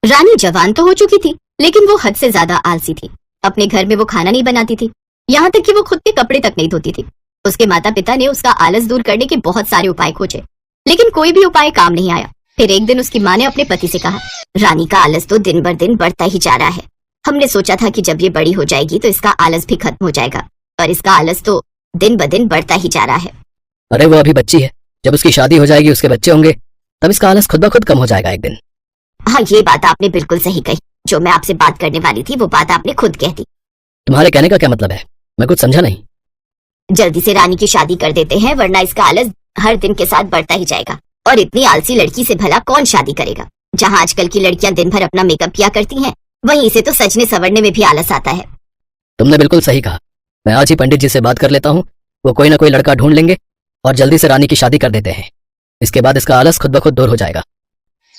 रानी जवान तो हो चुकी थी, लेकिन वो हद से ज्यादा आलसी थी। अपने घर में वो खाना नहीं बनाती थी, यहाँ तक कि वो खुद के कपड़े तक नहीं धोती थी। उसके माता पिता ने उसका आलस दूर करने के बहुत सारे उपाय खोजे, लेकिन कोई भी उपाय काम नहीं आया। फिर एक दिन उसकी माँ ने अपने पति से कहा, रानी का आलस तो दिन बर दिन बढ़ता ही जा रहा है। हमने सोचा था कि जब ये बड़ी हो जाएगी तो इसका आलस भी खत्म हो जाएगा, और इसका आलस तो दिन ब दिन बढ़ता ही जा रहा है। अरे वो अभी बच्ची है, जब उसकी शादी हो जाएगी, उसके बच्चे होंगे, तब इसका आलस खुद ब खुद कम हो जाएगा एक दिन। हाँ, ये बात आपने बिल्कुल सही कही। जो मैं आपसे बात करने वाली थी वो बात आपने खुद कह दी। तुम्हारे कहने का क्या मतलब है? मैं कुछ समझा नहीं। जल्दी से रानी की शादी कर देते हैं, वरना इसका आलस हर दिन के साथ बढ़ता ही जाएगा। और इतनी आलसी लड़की से भला कौन शादी करेगा? जहाँ आजकल की लड़कियां दिन भर अपना मेकअप किया करती हैं, वहीं इसे तो सजने संवरने में भी आलस आता है। तुमने बिल्कुल सही कहा। मैं आज ही पंडित जी से बात कर लेता हूँ, वो कोई ना कोई लड़का ढूंढ लेंगे और जल्दी से रानी की शादी कर देते हैं। इसके बाद इसका आलस खुद ब खुद दूर हो जाएगा।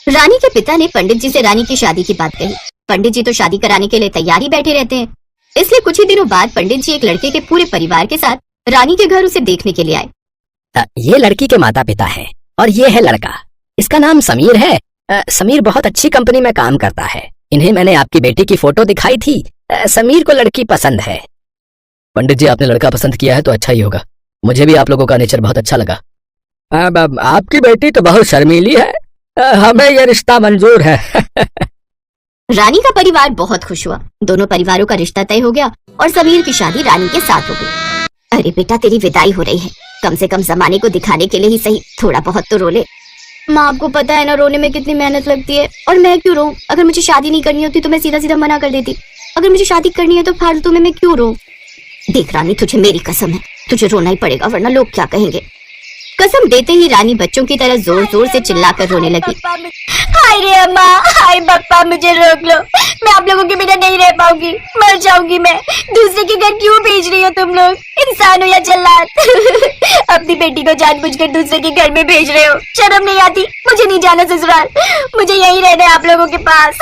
रानी के पिता ने पंडित जी से रानी की शादी की बात कही। पंडित जी तो शादी कराने के लिए तैयार ही बैठे रहते हैं, इसलिए कुछ ही दिनों बाद पंडित जी एक लड़के के पूरे परिवार के साथ रानी के घर उसे देखने के लिए आए। ये लड़की के माता पिता है और ये है लड़का। इसका नाम समीर है। समीर बहुत अच्छी कंपनी में काम करता है। इन्हें मैंने आपकी बेटी की फोटो दिखाई थी। समीर को लड़की पसंद है। पंडित जी, आपने लड़का पसंद किया है तो अच्छा ही होगा। मुझे भी आप लोगों का नेचर बहुत अच्छा लगा। अब आपकी बेटी तो बहुत शर्मीली है, हमें यह रिश्ता मंजूर है। रानी का परिवार बहुत खुश हुआ। दोनों परिवारों का रिश्ता तय हो गया और समीर की शादी रानी के साथ हो गई। अरे बेटा, तेरी विदाई हो रही है, कम से कम जमाने को दिखाने के लिए ही सही थोड़ा बहुत तो रो ले। माँ, आपको पता है ना रोने में कितनी मेहनत लगती है, और मैं क्यों रोऊं? अगर मुझे शादी नहीं करनी होती तो मैं सीधा सीधा मना कर देती। अगर मुझे शादी करनी है तो फालतू में मैं क्यों रोऊं? देख रानी, तुझे मेरी कसम है, तुझे रोना ही पड़ेगा, वरना लोग क्या कहेंगे। कसम देते ही रानी बच्चों की तरह जोर जोर से चिल्लाकर रोने लगी। हाय रे अम्मा, हाय पापा, मुझे रोक लो, मैं आप लोगों के बिना नहीं रह पाऊंगी, मर जाऊंगी मैं। दूसरे के घर क्यों भेज रही हो तुम लोग? इंसान हो या जल्लाद? अपनी बेटी को जानबूझकर दूसरे के घर में भेज रहे हो, शर्म नहीं आती? मुझे नहीं जाना ससुराल, मुझे यहीं रहना है आप लोगों के पास।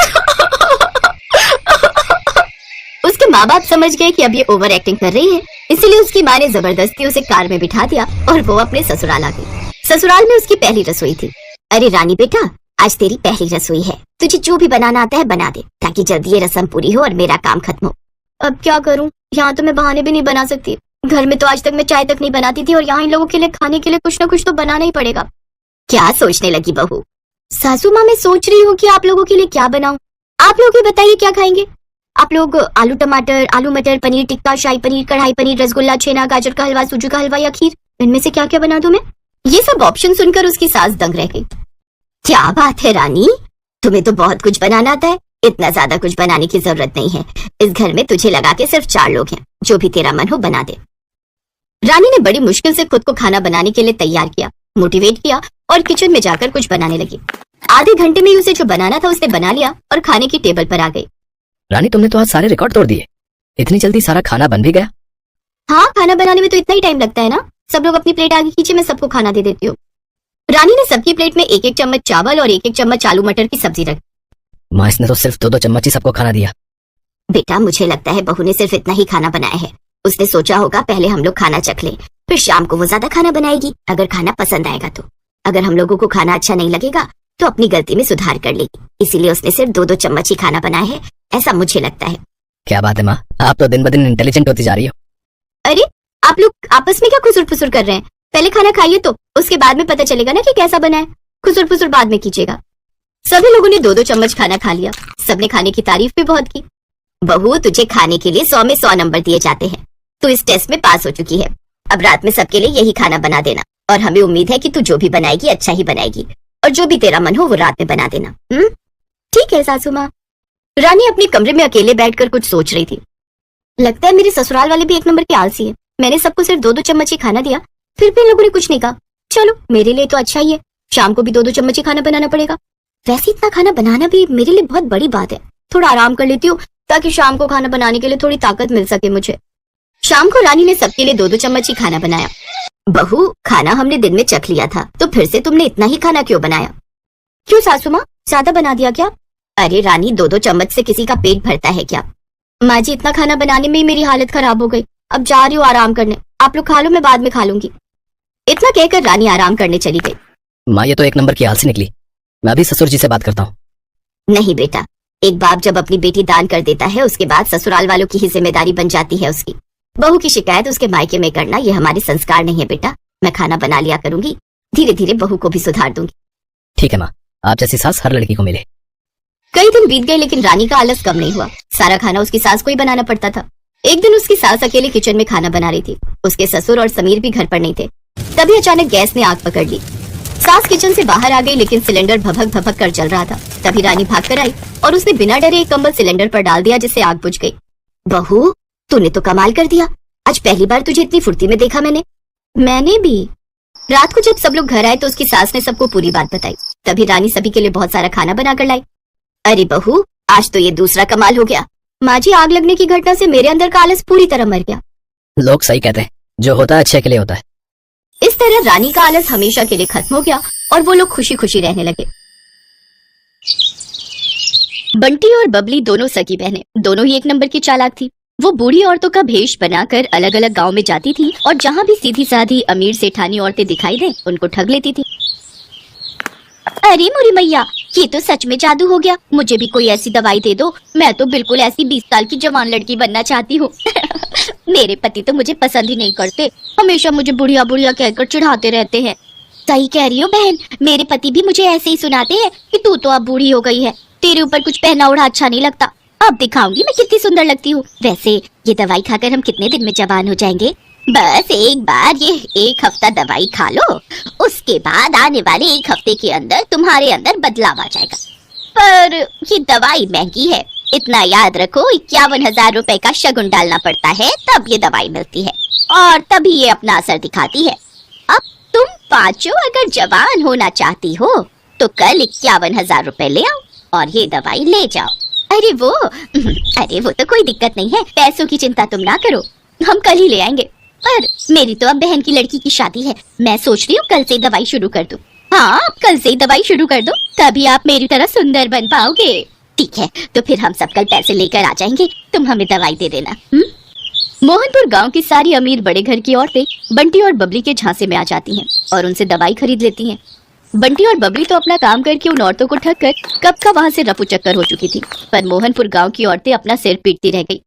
उसके माँ बाप समझ गए कि अब ये ओवर एक्टिंग कर रही है, इसीलिए उसकी माँ ने जबरदस्ती उसे कार में बिठा दिया और वो अपने ससुराल आ गई। ससुराल में उसकी पहली रसोई थी। अरे रानी बेटा, आज तेरी पहली रसोई है, तुझे जो भी बनाना आता है बना दे, ताकि जल्दी ये रस्म पूरी हो और मेरा काम खत्म हो। अब क्या करूं? यहाँ तो मैं बहाने भी नहीं बना सकती। घर में तो आज तक मैं चाय तक नहीं बनाती थी, और यहाँ इन लोगों के लिए खाने के लिए कुछ न कुछ तो बनाना ही पड़ेगा। क्या सोचने लगी बहू? सासू माँ, मैं सोच रही हूँ कि आप लोगों के लिए क्या बनाऊं। आप लोग ही बताइए क्या खाएंगे? आप लोग आलू टमाटर, आलू मटर, पनीर टिक्का, शाही पनीर, कढ़ाई पनीर, रसगुल्ला, छेना, गाजर का हलवा, सूजी का हलवा या खीर, इनमें से क्या क्या बना दूं मैं? ये सब ऑप्शन सुनकर उसकी सास दंग रह गई। क्या बात है रानी, तुम्हें तो बहुत कुछ बनाना आता है। इतना ज्यादा कुछ बनाने की जरूरत नहीं है। इस घर में तुझे लगा के सिर्फ 4 लोग हैं, जो भी तेरा मन हो बना दे। रानी ने बड़ी मुश्किल से खुद को खाना बनाने के लिए तैयार किया, मोटिवेट किया और किचन में जाकर कुछ बनाने लगी। आधे घंटे में ही उसे जो बनाना था उसने बना लिया और खाने की टेबल पर आ गई। रानी, तुमने तो आज सारे रिकॉर्ड तोड़ दिए। इतनी जल्दी सारा खाना बन भी गया? हाँ, खाना बनाने में तो इतना ही टाइम लगता है ना। सब लोग अपनी प्लेट आगे खींचे, मैं सबको खाना दे देती हूँ। रानी ने सबकी प्लेट में 1-1 चम्मच चावल और 1-1 चम्मच आलू मटर की सब्जी रखी। माँ, इसने तो सिर्फ 2-2 चम्मच ही सबको खाना दिया। बेटा, मुझे लगता है बहू ने सिर्फ इतना ही खाना बनाया है। उसने सोचा होगा पहले हम लोग खाना चख लें, फिर शाम को वो ज्यादा खाना बनाएगी, अगर खाना पसंद आएगा तो। अगर हम लोगों को खाना अच्छा नहीं लगेगा तो अपनी गलती में सुधार कर लेगी, इसीलिए उसने सिर्फ 2-2 चम्मच ही खाना बनाया है, ऐसा मुझे लगता है। क्या बात है माँ, आप तो दिन ब दिन इंटेलिजेंट होती जा रही हो। अरे, आप लोग आपस में क्या खुसुर फुसुर कर रहे हैं? पहले खाना खाइए तो उसके बाद में पता चलेगा ना कि कैसा बना है। खुसुर फुसुर बाद में कीजिएगा। सभी लोगों ने 2-2 चम्मच खाना खा लिया। सबने खाने की तारीफ भी बहुत की। बहू, तुझे खाने के लिए 100 में 100 नंबर दिए जाते हैं। तू इस टेस्ट में पास हो चुकी है। अब रात में सबके लिए यही खाना बना देना, और हमें उम्मीद है कि तू जो भी बनाएगी अच्छा ही बनाएगी, और जो भी तेरा मन हो वो रात में बना देना। ठीक है सासू माँ। रानी अपने कमरे में अकेले बैठकर कुछ सोच रही थी। लगता है मेरे ससुराल वाले भी एक नंबर के आलसी है। मैंने सबको सिर्फ 2-2 चम्मच ही खाना दिया, फिर भी इन लोगों ने कुछ नहीं कहा। चलो, मेरे लिए तो अच्छा ही है, शाम को भी 2-2 चम्मच ही खाना बनाना पड़ेगा। वैसे इतना खाना बनाना भी मेरे लिए बहुत बड़ी बात है। थोड़ा आराम कर लेती हूँ ताकि शाम को खाना बनाने के लिए थोड़ी ताकत मिल सके मुझे। शाम को रानी ने सबके लिए 2-2 चम्मच ही खाना बनाया। बहू, खाना हमने दिन में चख लिया था, तो फिर से तुमने इतना ही खाना क्यों बनाया? क्यों सासू माँ, ज्यादा बना दिया क्या? अरे रानी, 2-2 चम्मच से किसी का पेट भरता है क्या? माँ जी, इतना खाना बनाने में ही मेरी हालत खराब हो गई। अब जा रही हूँ आराम करने, आप लोग खा लो, मैं बाद में खा लूंगी। इतना कहकर रानी आराम करने चली गई। माँ, ये तो एक नंबर की आलसी निकली। मैं अभी ससुर जी से बात करता हूँ। नहीं बेटा, एक बाप जब अपनी बेटी दान कर देता है उसके बाद ससुराल वालों की ही जिम्मेदारी बन जाती है उसकी। बहू की शिकायत उसके मायके में करना ये हमारे संस्कार नहीं है बेटा। मैं खाना बना लिया करूंगी, धीरे धीरे बहू को भी सुधार दूंगी। ठीक है माँ, आप जैसी सास हर लड़की को मिले। कई दिन बीत गए लेकिन रानी का आलस कम नहीं हुआ। सारा खाना उसकी सास को ही बनाना पड़ता था। एक दिन उसकी सास अकेले किचन में खाना बना रही थी। उसके ससुर और समीर भी घर पर नहीं थे। तभी अचानक गैस ने आग पकड़ ली। सास किचन से बाहर आ गई लेकिन सिलेंडर भभक भभक कर जल रहा था। तभी रानी भाग कर आई और उसने बिना डरे एक कंबल सिलेंडर पर डाल दिया जिससे आग बुझ गई। बहू, तूने तो कमाल कर दिया। आज पहली बार तुझे इतनी फुर्ती में देखा मैंने भी। रात को जब सब लोग घर आए तो उसकी सास ने सबको पूरी बात बताई। तभी रानी सभी के लिए बहुत सारा खाना बनाकर लाई। अरे बहू, आज तो ये दूसरा कमाल हो गया। माँ जी, आग लगने की घटना से मेरे अंदर का आलस पूरी तरह मर गया। लोग सही कहते हैं, जो होता है अच्छे के लिए होता है। इस तरह रानी का आलस हमेशा के लिए खत्म हो गया और वो लोग खुशी खुशी रहने लगे। बंटी और बबली दोनों सगी बहनें, दोनों ही एक नंबर की चालाक थी। वो बूढ़ी औरतों का भेष बनाकर अलग अलग गांव में जाती थी और जहां भी सीधी साधी अमीर सेठानी औरतें दिखाई दें उनको ठग लेती थी। अरे मोरी मैया, ये तो सच में जादू हो गया। मुझे भी कोई ऐसी दवाई दे दो। मैं तो बिल्कुल ऐसी 20 साल की जवान लड़की बनना चाहती हूँ। मेरे पति तो मुझे पसंद ही नहीं करते, हमेशा मुझे बुढ़िया बुढ़िया कहकर चिढ़ाते रहते हैं। सही कह रही हो बहन, मेरे पति भी मुझे ऐसे ही सुनाते हैं कि तू तो अब बूढ़ी हो गई है, तेरे ऊपर कुछ पहना ओढ़ा अच्छा नहीं लगता। अब दिखाऊंगी मैं कितनी सुंदर लगती हूँ। वैसे ये दवाई खाकर हम कितने दिन में जवान हो जाएंगे? बस एक बार ये 1 हफ्ता दवाई खा लो, उसके बाद आने वाले 1 हफ्ते के अंदर तुम्हारे अंदर बदलाव आ जाएगा। पर ये दवाई महंगी है, इतना याद रखो। 51,000 रुपए का शगुन डालना पड़ता है तब ये दवाई मिलती है और तभी ये अपना असर दिखाती है। अब तुम पांचों अगर जवान होना चाहती हो तो कल 51,000 रुपए ले आओ और ये दवाई ले जाओ। अरे वो तो कोई दिक्कत नहीं है, पैसों की चिंता तुम ना करो, हम कल ही ले आएंगे। पर मेरी तो अब बहन की लड़की की शादी है, मैं सोच रही हूँ कल से दवाई शुरू कर दूं। हाँ, कल से ही दवाई शुरू कर दो, तभी आप मेरी तरह सुंदर बन पाओगे। ठीक है, तो फिर हम सब कल पैसे लेकर आ जाएंगे, तुम हमें दवाई दे देना। मोहनपुर गांव की सारी अमीर बड़े घर की औरतें बंटी और बबली के झांसे में आ जाती हैं और उनसे दवाई खरीद लेती हैं। बंटी और बबली तो अपना काम करके उन औरतों को ठग कर कब का वहां से रफू चक्कर हो चुकी थी, पर मोहनपुर गांव की औरतें अपना सिर पीटती रह गई।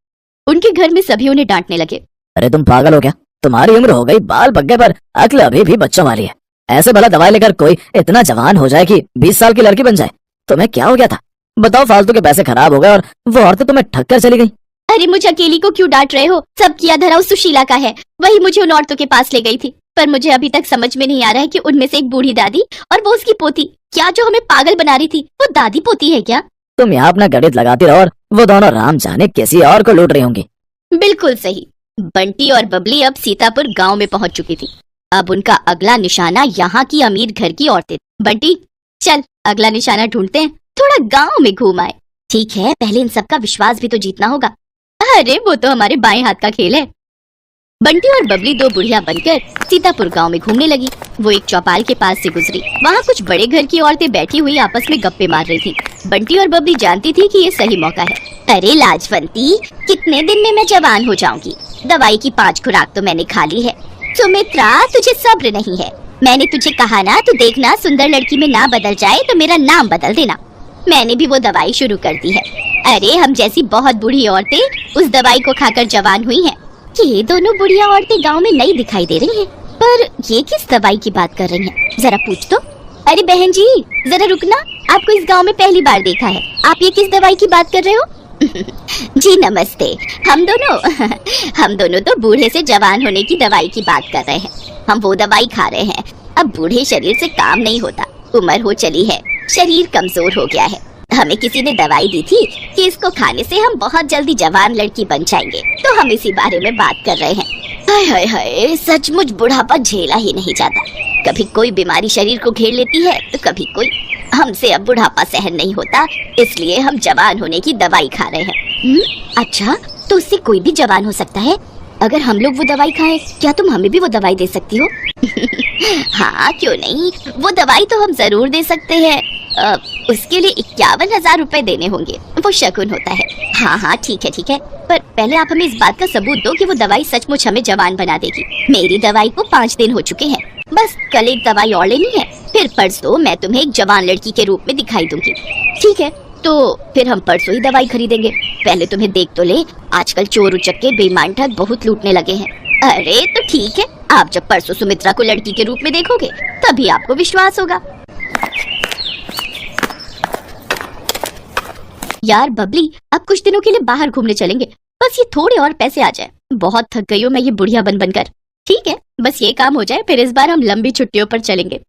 उनके घर में सभी उन्हें डांटने लगे। अरे तुम पागल हो क्या? तुम्हारी उम्र हो गई, बाल पक गए, पर अक्ल अभी भी बच्चों वाली है। ऐसे भला दवाई लेकर कोई इतना जवान हो जाए कि 20 साल की लड़की बन जाए? तुम्हें क्या हो गया था? बताओ, फालतू के पैसे खराब हो गए और वो औरतें तुम्हें ठग कर चली गई। अरे मुझे अकेली को क्यों डांट रहे हो? सब किया धरा उस सुशीला का है, वही मुझे उन औरतों के पास ले गई थी। पर मुझे अभी तक समझ में नहीं आ रहा है कि उनमें से एक बूढ़ी दादी और वो उसकी पोती, क्या जो हमें पागल बना रही थी वो दादी पोती है क्या? तुम यहाँ अपना गणित लगाती रहो और वो दोनों राम जाने किसी और को लूट रही होंगी। बिल्कुल सही। बंटी और बबली अब सीतापुर गांव में पहुंच चुकी थी। अब उनका अगला निशाना यहाँ की अमीर घर की औरतें। बंटी, चल अगला निशाना ढूंढते हैं, थोड़ा गांव में घूम आए। ठीक है, पहले इन सबका विश्वास भी तो जीतना होगा। अरे वो तो हमारे बाएं हाथ का खेल है। बंटी और बबली दो बुढ़िया बनकर सीतापुर गांव में घूमने लगी। वो एक चौपाल के पास से गुजरी। वहाँ कुछ बड़े घर की औरतें बैठी हुई आपस में गप्पे मार रही थी। बंटी और बबली जानती थी कि ये सही मौका है। अरे लाजवंती, कितने दिन में मैं जवान हो जाऊंगी? दवाई की 5 खुराक तो मैंने खा ली है। सुमित्रा, तुझे सब्र नहीं है। मैंने तुझे कहा ना, तू देखना सुंदर लड़की में ना बदल जाए तो मेरा नाम बदल देना। मैंने भी वो दवाई शुरू कर दी है। अरे हम जैसी बहुत बूढ़ी औरतें उस दवाई को खाकर जवान हुई हैं। ये दोनों बुढ़िया औरतें गांव में नई दिखाई दे रही हैं, पर ये किस दवाई की बात कर रही हैं? जरा पूछ तो। अरे बहन जी, जरा रुकना, आपको इस गांव में पहली बार देखा है। आप ये किस दवाई की बात कर रहे हो? जी नमस्ते। हम दोनों तो बूढ़े से जवान होने की दवाई की बात कर रहे हैं। हम वो दवाई खा रहे हैं। अब बूढ़े शरीर से काम नहीं होता, उम्र हो चली है, शरीर कमजोर हो गया है। हमें किसी ने दवाई दी थी कि इसको खाने से हम बहुत जल्दी जवान लड़की बन जाएंगे, तो हम इसी बारे में बात कर रहे हैं। हाय हाय हाय, सचमुच बुढ़ापा झेला ही नहीं जाता। कभी कोई बीमारी शरीर को घेर लेती है तो कभी कोई। हमसे अब बुढ़ापा सहन नहीं होता, इसलिए हम जवान होने की दवाई खा रहे हैं। अच्छा, तो उससे कोई भी जवान हो सकता है? अगर हम लोग वो दवाई खाएं, क्या तुम हमें भी वो दवाई दे सकती हो? हाँ, क्यों नहीं, वो दवाई तो हम जरूर दे सकते हैं। उसके लिए 51,000 रुपए देने होंगे, वो शगुन होता है। हाँ ठीक है, पर पहले आप हमें इस बात का सबूत दो कि वो दवाई सचमुच हमें जवान बना देगी। मेरी दवाई को 5 दिन हो चुके हैं, बस कल एक दवाई और लेनी है, फिर फिर परसों मैं तुम्हें एक जवान लड़की के रूप में दिखाई दूंगी। ठीक है, तो फिर हम परसों ही दवाई खरीदेंगे। पहले तुम्हें देख तो ले, आजकल चोर उचक्के बेईमान ठग बहुत लूटने लगे हैं। अरे तो ठीक है, आप जब परसों सुमित्रा को लड़की के रूप में देखोगे तभी आपको विश्वास होगा। यार बबली, अब कुछ दिनों के लिए बाहर घूमने चलेंगे, बस ये थोड़े और पैसे आ जाए। बहुत थक गई हूँ मैं ये बुढ़िया बन बनकर। ठीक है, बस ये काम हो जाए, फिर इस बार हम लंबी छुट्टियों पर चलेंगे।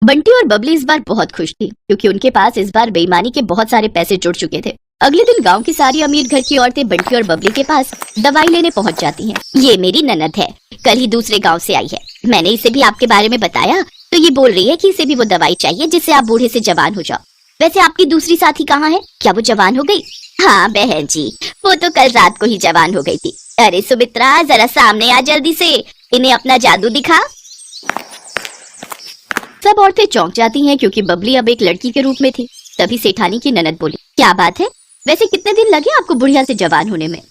बंटी और बबली इस बार बहुत खुश थी क्योंकि उनके पास इस बार बेईमानी के बहुत सारे पैसे जुड़ चुके थे। अगले दिन गांव की सारी अमीर घर की औरतें बंटी और बबली के पास दवाई लेने पहुंच जाती हैं। ये मेरी ननद है, कल ही दूसरे गांव से आई है। मैंने इसे भी आपके बारे में बताया तो ये बोल रही है कि इसे भी वो दवाई चाहिए जिससे आप बूढ़े से जवान हो जाओ। वैसे आपकी दूसरी साथी कहाँ है? क्या वो जवान हो गई? हाँ बहन जी, वो तो कल रात को ही जवान हो गई थी। अरे सुमित्रा, जरा सामने आ जल्दी से, इन्हें अपना जादू दिखा। सब औरतें चौंक जाती हैं क्योंकि बबली अब एक लड़की के रूप में थी। तभी सेठानी की ननद बोली, क्या बात है, वैसे कितने दिन लगे आपको बुढ़िया से जवान होने में?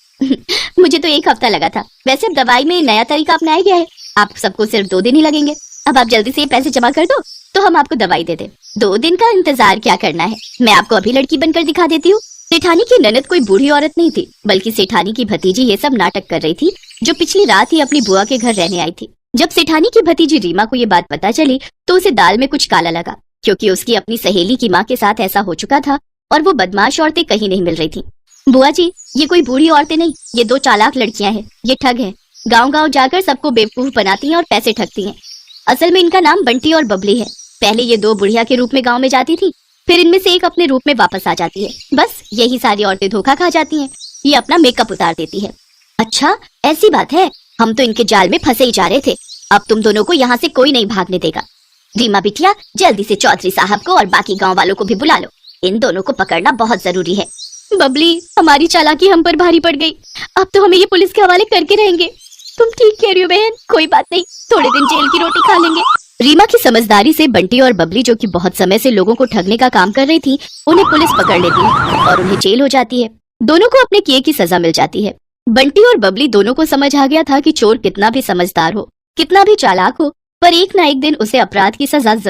मुझे तो 1 हफ्ता लगा था। वैसे अब दवाई में नया तरीका अपनाया गया है, आप सबको सिर्फ 2 दिन ही लगेंगे। अब आप जल्दी से ये पैसे जमा कर दो तो हम आपको दवाई दे दे। 2 दिन का इंतजार क्या करना है, मैं आपको अभी लड़की बनकर दिखा देती हूँ। सेठानी की ननद कोई बूढ़ी औरत नहीं थी, बल्कि सेठानी की भतीजी ये सब नाटक कर रही थी, जो पिछली रात ही अपनी बुआ के घर रहने आई थी। जब सेठानी की भतीजी रीमा को ये बात पता चली तो उसे दाल में कुछ काला लगा, क्योंकि उसकी अपनी सहेली की माँ के साथ ऐसा हो चुका था और वो बदमाश औरतें कहीं नहीं मिल रही थी। बुआ जी, ये कोई बूढ़ी औरतें नहीं, ये 2 चालाक लड़कियां हैं। ये ठग हैं, गांव-गांव जाकर सबको बेवकूफ बनाती हैं और पैसे ठगती हैं। असल में इनका नाम बंटी और बबली है। पहले ये 2 बुढ़िया के रूप में गाँव में जाती थी, फिर इनमें से एक अपने रूप में वापस आ जाती है। बस यही सारी औरतें धोखा खा जाती हैं। ये अपना मेकअप उतार देती है। अच्छा ऐसी बात है, हम तो इनके जाल में फंसे ही जा रहे थे। अब तुम दोनों को यहाँ से कोई नहीं भागने देगा। रीमा बिटिया, जल्दी से चौधरी साहब को और बाकी गांव वालों को भी बुला लो, इन दोनों को पकड़ना बहुत जरूरी है। बबली, हमारी चालाकी हम पर भारी पड़ गई, अब तो हमें ये पुलिस के हवाले करके रहेंगे। तुम ठीक कह रही हो बहन, कोई बात नहीं, थोड़े दिन जेल की रोटी खा लेंगे। रीमा की समझदारी से बंटी और बबली, जो कि बहुत समय से लोगों को ठगने का काम कर रही थी, उन्हें पुलिस पकड़ लेती है और उन्हें जेल हो जाती है। दोनों को अपने किए की सजा मिल जाती है। बंटी और बबली दोनों को समझ आ गया था कि चोर कितना भी समझदार हो, कितना भी चालाक हो, पर एक ना एक दिन उसे अपराध की सजा